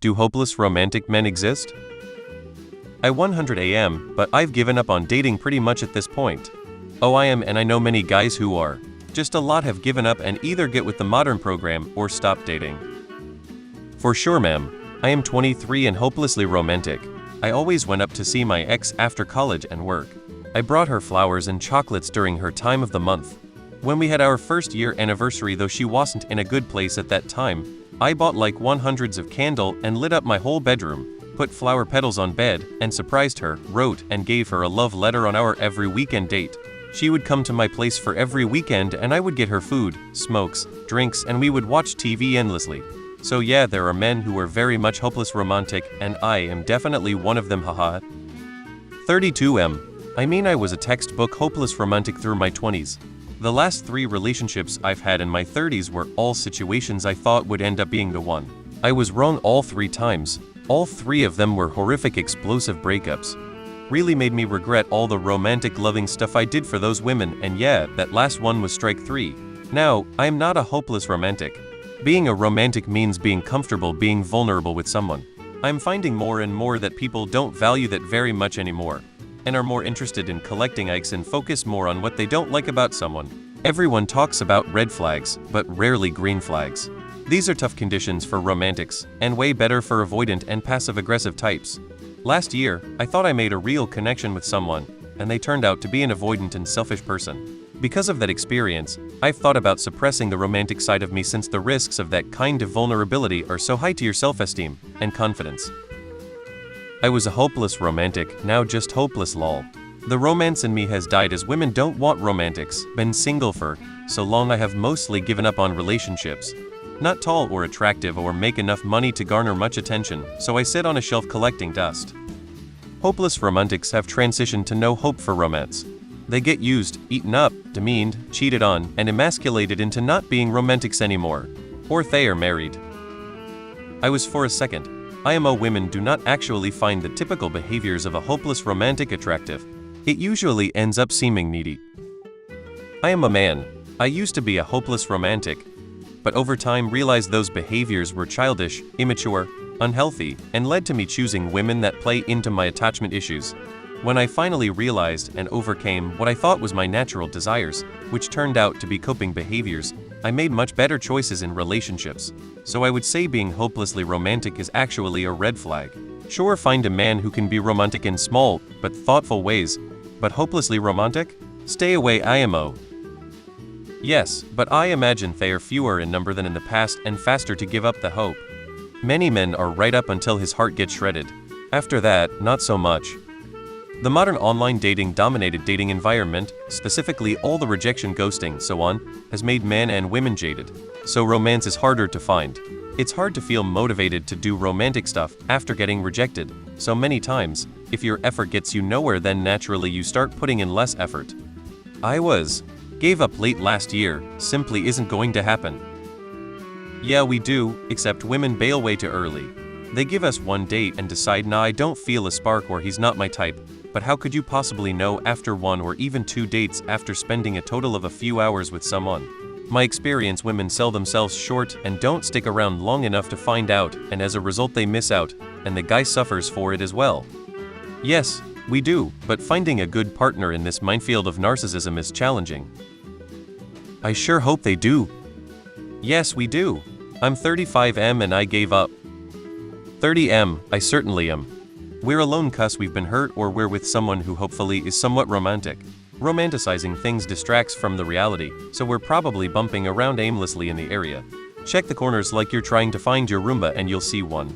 Do hopeless romantic men exist? I 100 am, but I've given up on dating pretty much at this point. Oh, I am, and I know many guys who are. Just a lot have given up and either get with the modern program or stop dating. For sure, ma'am. I am 23 and hopelessly romantic. I always went up to see my ex after college and work. I brought her flowers and chocolates during her time of the month. When we had our first year anniversary, though she wasn't in a good place at that time, I bought like 100s of candle and lit up my whole bedroom, put flower petals on bed, and surprised her, wrote and gave her a love letter on our every weekend date. She would come to my place for every weekend and I would get her food, smokes, drinks, and we would watch TV endlessly. So yeah, there are men who are very much hopeless romantic, and I am definitely one of them, haha. 32M. I mean, I was a textbook hopeless romantic through my 20s. The last 3 relationships I've had in my 30s were all situations I thought would end up being the one. I was wrong all 3 times. All 3 of them were horrific explosive breakups. Really made me regret all the romantic loving stuff I did for those women, and yeah, that last one was strike 3. Now, I am not a hopeless romantic. Being a romantic means being comfortable being vulnerable with someone. I'm finding more and more that people don't value that very much anymore, and are more interested in collecting likes and focus more on what they don't like about someone. Everyone talks about red flags, but rarely green flags. These are tough conditions for romantics, and way better for avoidant and passive-aggressive types. Last year, I thought I made a real connection with someone, and they turned out to be an avoidant and selfish person. Because of that experience, I've thought about suppressing the romantic side of me since the risks of that kind of vulnerability are so high to your self-esteem and confidence. I was a hopeless romantic, now just hopeless lol. The romance in me has died as women don't want romantics, been single for so long I have mostly given up on relationships. Not tall or attractive or make enough money to garner much attention, so I sit on a shelf collecting dust. Hopeless romantics have transitioned to no hope for romance. They get used, eaten up, demeaned, cheated on, and emasculated into not being romantics anymore. Or they are married. I was for a second. IMO women do not actually find the typical behaviors of a hopeless romantic attractive. It usually ends up seeming needy. I am a man. I used to be a hopeless romantic, but over time realized those behaviors were childish, immature, unhealthy, and led to me choosing women that play into my attachment issues. When I finally realized and overcame what I thought was my natural desires, which turned out to be coping behaviors, I made much better choices in relationships. So I would say being hopelessly romantic is actually a red flag. Sure, find a man who can be romantic in small, but thoughtful ways, but hopelessly romantic? Stay away, IMO. Yes, but I imagine they are fewer in number than in the past and faster to give up the hope. Many men are right up until his heart gets shredded. After that, not so much. The modern online dating-dominated dating environment, specifically all the rejection, ghosting, so on, has made men and women jaded. So romance is harder to find. It's hard to feel motivated to do romantic stuff after getting rejected so many times. If your effort gets you nowhere, then naturally you start putting in less effort. Gave up late last year, simply isn't going to happen. Yeah, we do, except women bail way too early. They give us one date and decide, nah, I don't feel a spark or he's not my type. But how could you possibly know after 1 or even 2 dates after spending a total of a few hours with someone? My experience, women sell themselves short and don't stick around long enough to find out, and as a result they miss out, and the guy suffers for it as well. Yes, we do, but finding a good partner in this minefield of narcissism is challenging. I sure hope they do. Yes, we do. I'm 35M and I gave up. 30M, I certainly am. We're alone 'cause we've been hurt or we're with someone who hopefully is somewhat romantic. Romanticizing things distracts from the reality, so we're probably bumping around aimlessly in the area. Check the corners like you're trying to find your Roomba and you'll see one.